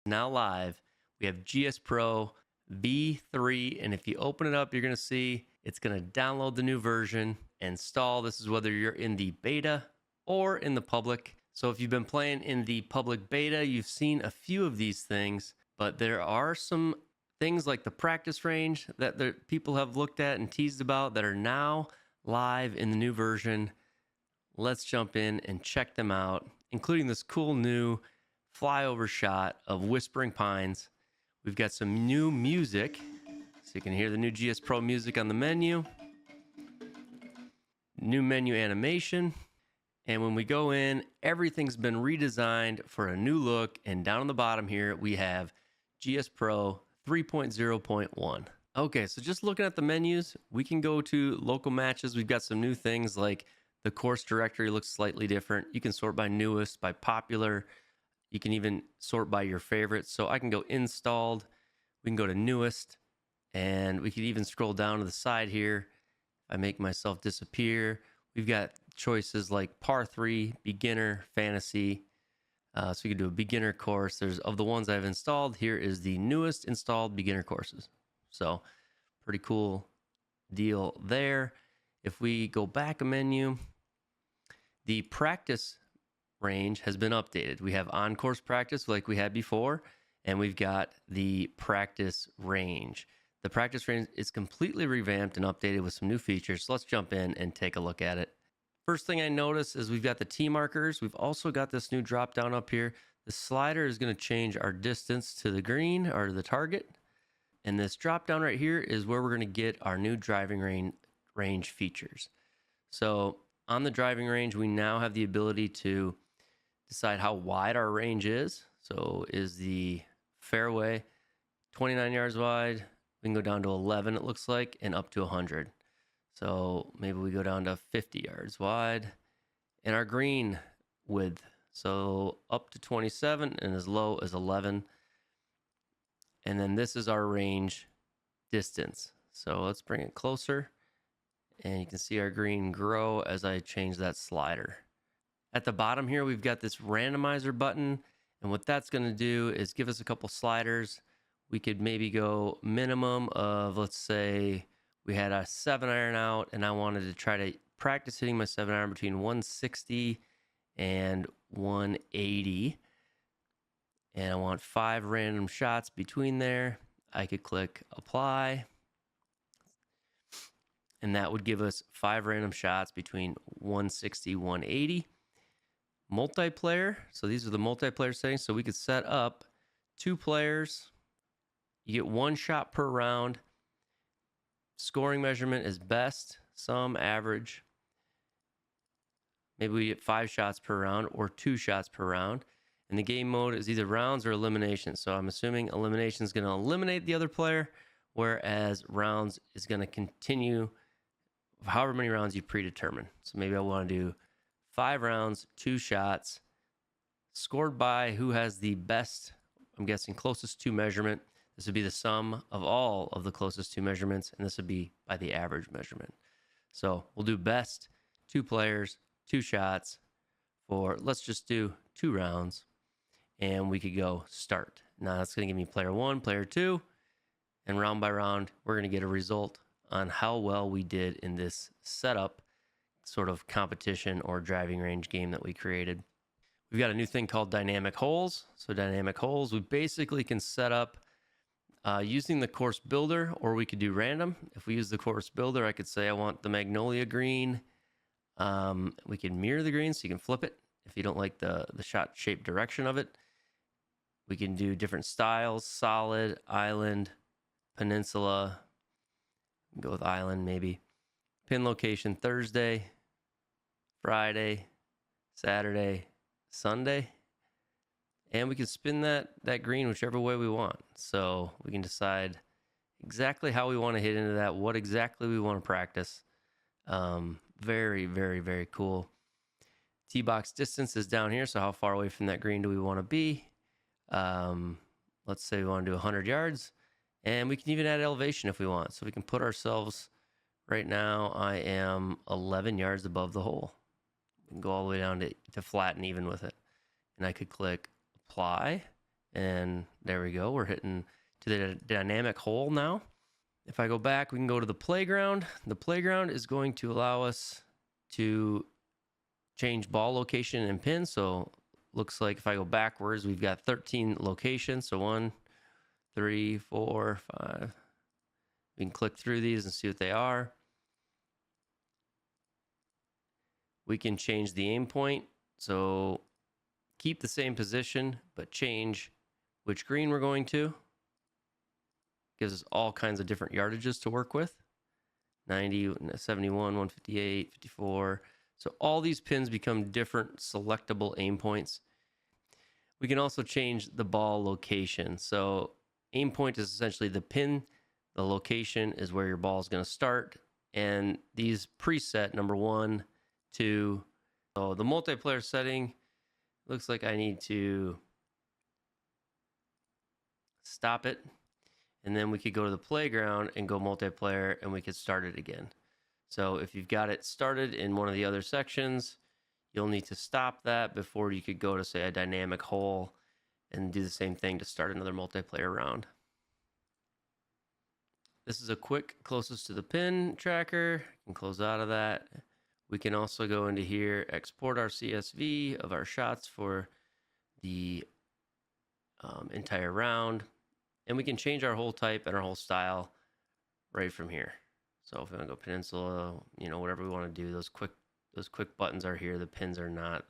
Now live, we have GSPro V3, and if you open it up, you're going to see it's going to download the new version, install. This is whether you're in the beta or in the public. So if you've been playing in the public beta, you've seen a few of these things, but there are some things like the practice range that the people have looked at and teased about that are now live in the new version. Let's jump in and check them out, including this cool new flyover shot of Whispering Pines. We've got some new music, so you can hear the new GSPro music on the menu. New menu animation. And when we go in, everything's been redesigned for a new look. And down on the bottom here, we have GSPro 3.0.1. Okay, so just looking at the menus, we can go to local matches. We've got some new things like the course directory looks slightly different. You can sort by newest, by popular. You can even sort by your favorites. So I can go installed. We can go to newest. And we could even scroll down to the side here. I make myself disappear. We've got choices like par 3, beginner, fantasy. So you can do a beginner course. There's of the ones I've installed, here is the newest installed beginner courses. So pretty cool deal there. If we go back a menu, the practice range has been updated. We have on-course practice like we had before, and we've got the practice range. The practice range is completely revamped and updated with some new features. So let's jump in and take a look at it. First thing I notice is we've got the tee markers. We've also got this new drop down up here. The slider is going to change our distance to the green or the target. And this drop down right here is where we're going to get our new driving range features. So on the driving range, we now have the ability to decide how wide our range is. So is the fairway 29 yards wide? We can go down to 11, it looks like, and up to 100. So maybe we go down to 50 yards wide. And our green width, so up to 27 and as low as 11. And then this is our range distance. So let's bring it closer. And you can see our green grow as I change that slider. At the bottom here, we've got this randomizer button. And what that's going to do is give us a couple sliders. We could maybe go minimum of, let's say, we had a 7-iron out, and I wanted to try to practice hitting my 7-iron between 160 and 180. And I want 5 random shots between there. I could click apply. And that would give us 5 random shots between 160, 180. Multiplayer. So these are the multiplayer settings. So we could set up 2 players. You get 1 shot per round. Scoring measurement is best, some, average. Maybe we get 5 shots per round or 2 shots per round. And the game mode is either rounds or elimination. So I'm assuming elimination is going to eliminate the other player, whereas rounds is going to continue however many rounds you predetermine. So maybe I want to do 5 rounds, 2 shots, scored by who has the best, I'm guessing, closest to measurement. This would be the sum of all of the closest 2 measurements, and this would be by the average measurement. So we'll do best, 2 players, 2 shots for, let's just do 2 rounds, and we could go start. Now that's going to give me player 1, player 2, and round by round, we're going to get a result on how well we did in this setup sort of competition or driving range game that we created. We've got a new thing called dynamic holes. So dynamic holes, we basically can set up using the course builder, or we could do random. If we use the course builder, I could say I want the magnolia green. We can mirror the green, so you can flip it if you don't like the shot shape direction of it. We can do different styles, solid, island, peninsula. Go with island maybe. Pin location Thursday, Friday, Saturday, Sunday. And we can spin that green whichever way we want. So we can decide exactly how we want to hit into that, what exactly we want to practice. Very, very, very cool. Tee box distance is down here. So how far away from that green do we want to be? Let's say we want to do 100 yards. And we can even add elevation if we want. So we can put ourselves, right now I am 11 yards above the hole. We can go all the way down to flat and even with it. And I could click apply, And there we go. We're hitting to the dynamic hole now. If I go back, we can go to the playground. The playground is going to allow us to change ball location and pin. So looks like if I go backwards, we've got 13 locations. So 1, 3, 4, 5. We can click through these and see what they are. We can change the aim point. So keep the same position, but change which green we're going to. Gives us all kinds of different yardages to work with. 90, 71, 158, 54. So all these pins become different selectable aim points. We can also change the ball location. So aim point is essentially the pin. The location is where your ball is going to start. And these preset, number 1, 2. So the multiplayer setting, looks like I need to stop it. And then we could go to the playground and go multiplayer, and we could start it again. So if you've got it started in one of the other sections, you'll need to stop that before you could go to, say, a dynamic hole and do the same thing to start another multiplayer round. This is a quick closest to the pin tracker. You can close out of that. We can also go into here, export our CSV of our shots for the entire round. And we can change our hole type and our hole style right from here. So if we want to go peninsula, you know, whatever we want to do, those quick buttons are here. The pins are not.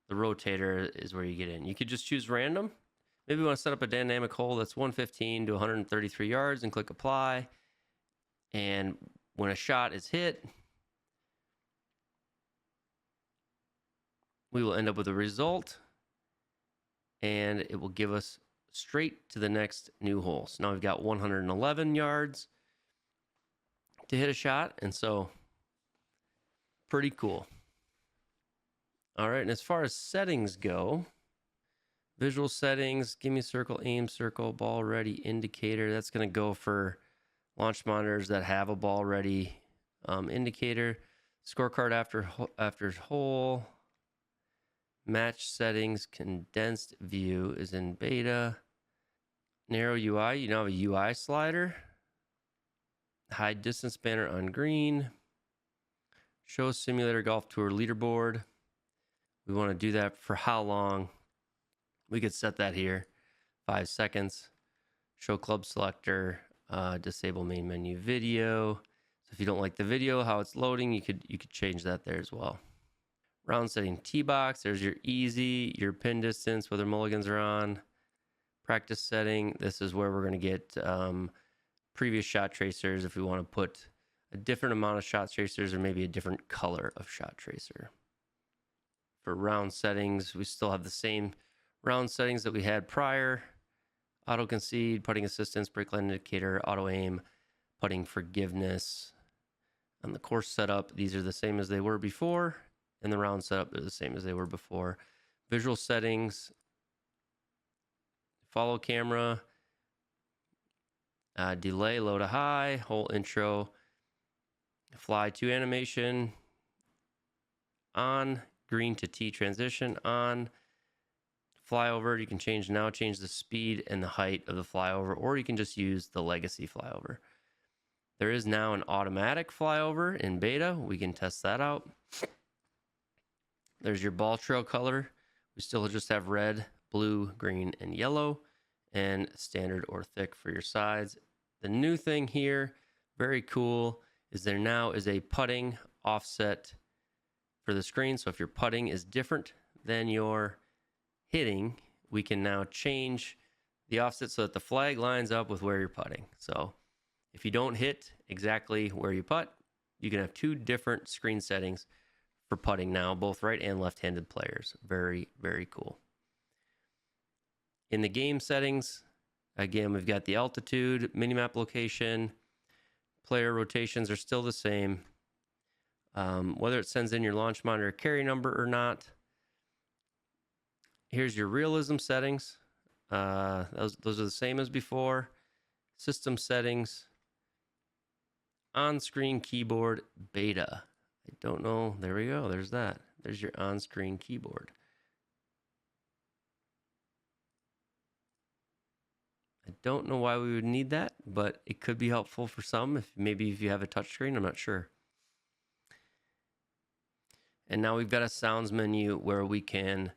The rotator is where you get in. You could just choose random. Maybe we want to set up a dynamic hole that's 115 to 133 yards and click apply. And when a shot is hit, we will end up with a result, and it will give us straight to the next new hole. So now we've got 111 yards to hit a shot, and so pretty cool. All right, and as far as settings go, visual settings, give me circle, aim circle, ball ready indicator. That's going to go for launch monitors that have a ball ready indicator. Scorecard after hole. Match settings, condensed view is in beta. Narrow UI, you now have a UI slider. Hide distance banner on green. Show simulator golf tour leaderboard. We want to do that for how long? We could set that here, 5 seconds. Show club selector, disable main menu video. So if you don't like the video, how it's loading, you could change that there as well. Round setting tee box, there's your easy, your pin distance, whether mulligans are on. Practice setting, this is where we're going to get previous shot tracers if we want to put a different amount of shot tracers or maybe a different color of shot tracer. For round settings, we still have the same round settings that we had prior. Auto concede, putting assistance, brake line indicator, auto aim, putting forgiveness. On the course setup, these are the same as they were before. And the round setup, they're the same as they were before. Visual settings, follow camera, delay, low to high, whole intro, fly to animation, on, green to T transition, on, flyover, you can change the speed and the height of the flyover, or you can just use the legacy flyover. There is now an automatic flyover in beta. We can test that out. There's your ball trail color. We still just have red, blue, green, and yellow, and standard or thick for your sides. The new thing here, very cool, is there now is a putting offset for the screen. So if your putting is different than your hitting, we can now change the offset so that the flag lines up with where you're putting. So if you don't hit exactly where you putt, you can have 2 different screen settings for putting now, both right and left-handed players. Very, very cool. In the game settings, again, we've got the altitude, minimap location, player rotations are still the same. Whether it sends in your launch monitor carry number or not. Here's your realism settings. Those are the same as before. System settings. On-screen keyboard beta. I don't know. There we go. There's that. There's your on-screen keyboard. don't know why we would need that, but it could be helpful for some, if you have a touchscreen, I'm not sure. And now we've got a sounds menu where we can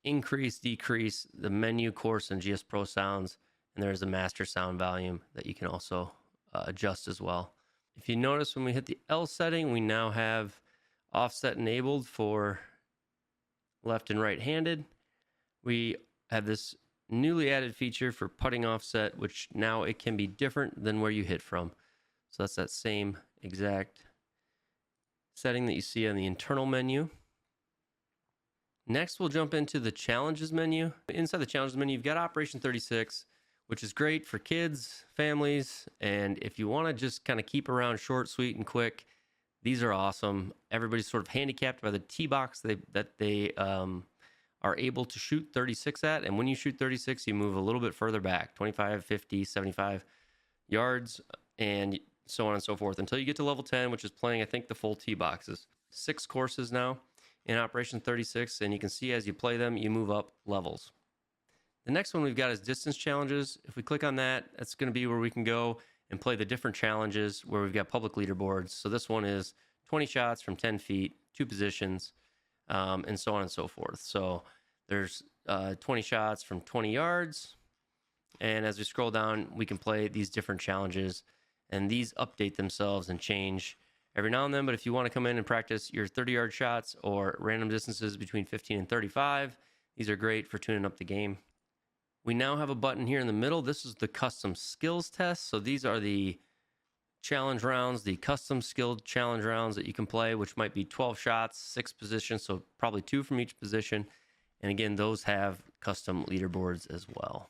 increase, decrease the menu course and GSPro sounds, and there's a master sound volume that you can also adjust as well. If you notice, when we hit the L setting, we now have offset enabled for left and right handed. We have this newly added feature for putting offset, which now it can be different than where you hit from. So that's that same exact setting that you see on the internal menu. Next, we'll jump into the challenges menu. Inside the challenges menu, you've got Operation 36, which is great for kids, families, and if you want to just kind of keep around short, sweet, and quick, these are awesome. Everybody's sort of handicapped by the T-box that they are able to shoot 36 at, and when you shoot 36, you move a little bit further back, 25, 50, 75 yards, and so on and so forth, until you get to level 10, which is playing, I think, the full T-boxes. 6 courses now in Operation 36, and you can see as you play them, you move up levels. The next one we've got is distance challenges. If we click on that, that's going to be where we can go and play the different challenges where we've got public leaderboards. So this one is 20 shots from 10 feet, 2 positions, and so on and so forth. So there's 20 shots from 20 yards. And as we scroll down, we can play these different challenges, and these update themselves and change every now and then. But if you want to come in and practice your 30-yard shots or random distances between 15 and 35, these are great for tuning up the game. We now have a button here in the middle. This is the custom skills test. So these are the challenge rounds, the custom skilled challenge rounds that you can play, which might be 12 shots, 6 positions, so probably 2 from each position. And again, those have custom leaderboards as well.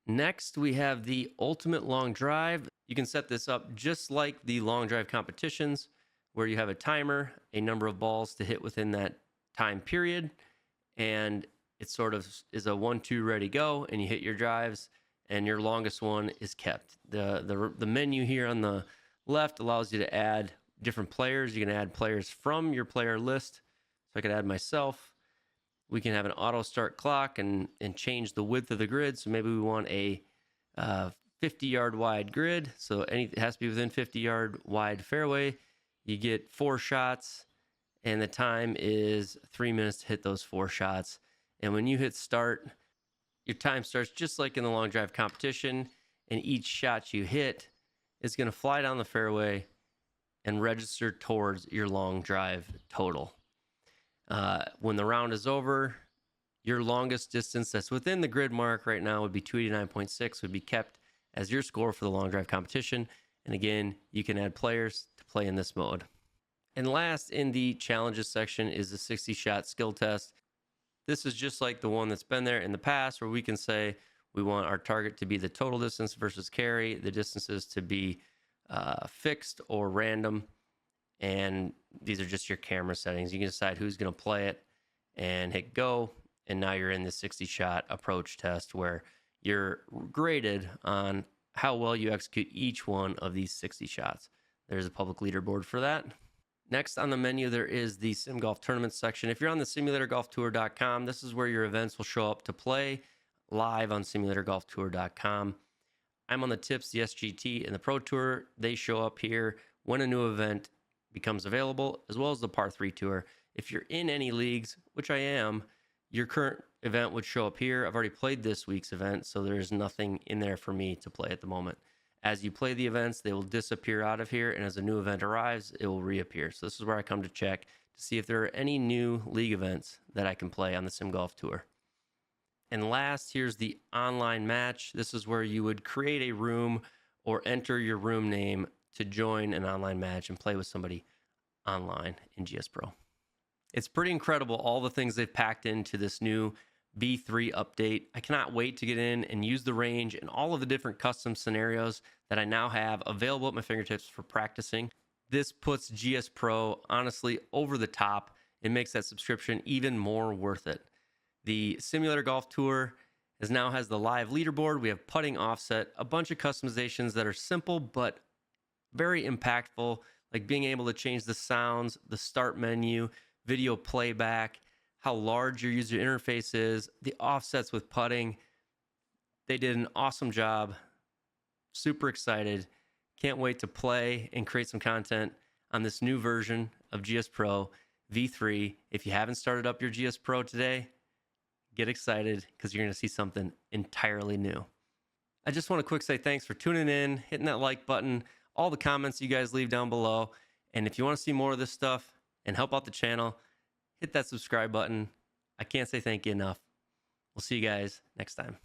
Next, we have the ultimate long drive. You can set this up just like the long drive competitions, where you have a timer, a number of balls to hit within that time period, and it sort of is a 1-2 ready go, and you hit your drives, and your longest one is kept. The menu here on the left allows you to add different players. You can add players from your player list. So I could add myself. We can have an auto start clock and change the width of the grid. So maybe we want a 50-yard wide grid. So it has to be within 50-yard wide fairway. You get 4 shots, and the time is 3 minutes to hit those 4 shots. And when you hit start, your time starts just like in the long drive competition, and each shot you hit is going to fly down the fairway and register towards your long drive total. When the round is over, your longest distance that's within the grid mark right now would be 289.6, would be kept as your score for the long drive competition. And again, you can add players to play in this mode. And last in the challenges section is the 60-shot skill test. This is just like the one that's been there in the past, where we can say we want our target to be the total distance versus carry, the distances to be fixed or random, and these are just your camera settings. You can decide who's going to play it and hit go, and now you're in the 60-shot approach test where you're graded on how well you execute each one of these 60 shots. There's a public leaderboard for that. Next on the menu, there is the Sim Golf Tournament section. If you're on the simulatorgolftour.com, this is where your events will show up to play live on simulatorgolftour.com. I'm on the Tips, the SGT, and the Pro Tour. They show up here when a new event becomes available, as well as the Par 3 Tour. If you're in any leagues, which I am, your current event would show up here. I've already played this week's event, so there's nothing in there for me to play at the moment. As you play the events, they will disappear out of here, and as a new event arrives, it will reappear. So this is where I come to check to see if there are any new league events that I can play on the Sim Golf Tour. And last, here's the online match. This is where you would create a room or enter your room name to join an online match and play with somebody online in GSPro. It's pretty incredible, all the things they've packed into this new V3 update. I cannot wait to get in and use the range and all of the different custom scenarios that I now have available at my fingertips for practicing. This puts GSPro honestly over the top. It makes that subscription even more worth it. The Simulator Golf Tour now has the live leaderboard. We have putting offset, a bunch of customizations that are simple but very impactful, like being able to change the sounds, the start menu, video playback, how large your user interface is, the offsets with putting. They did an awesome job. Super excited. Can't wait to play and create some content on this new version of GSPro V3. If you haven't started up your GSPro today, get excited because you're going to see something entirely new. I just want to quick say thanks for tuning in, hitting that like button, all the comments you guys leave down below. And if you want to see more of this stuff and help out the channel, hit that subscribe button. I can't say thank you enough. We'll see you guys next time.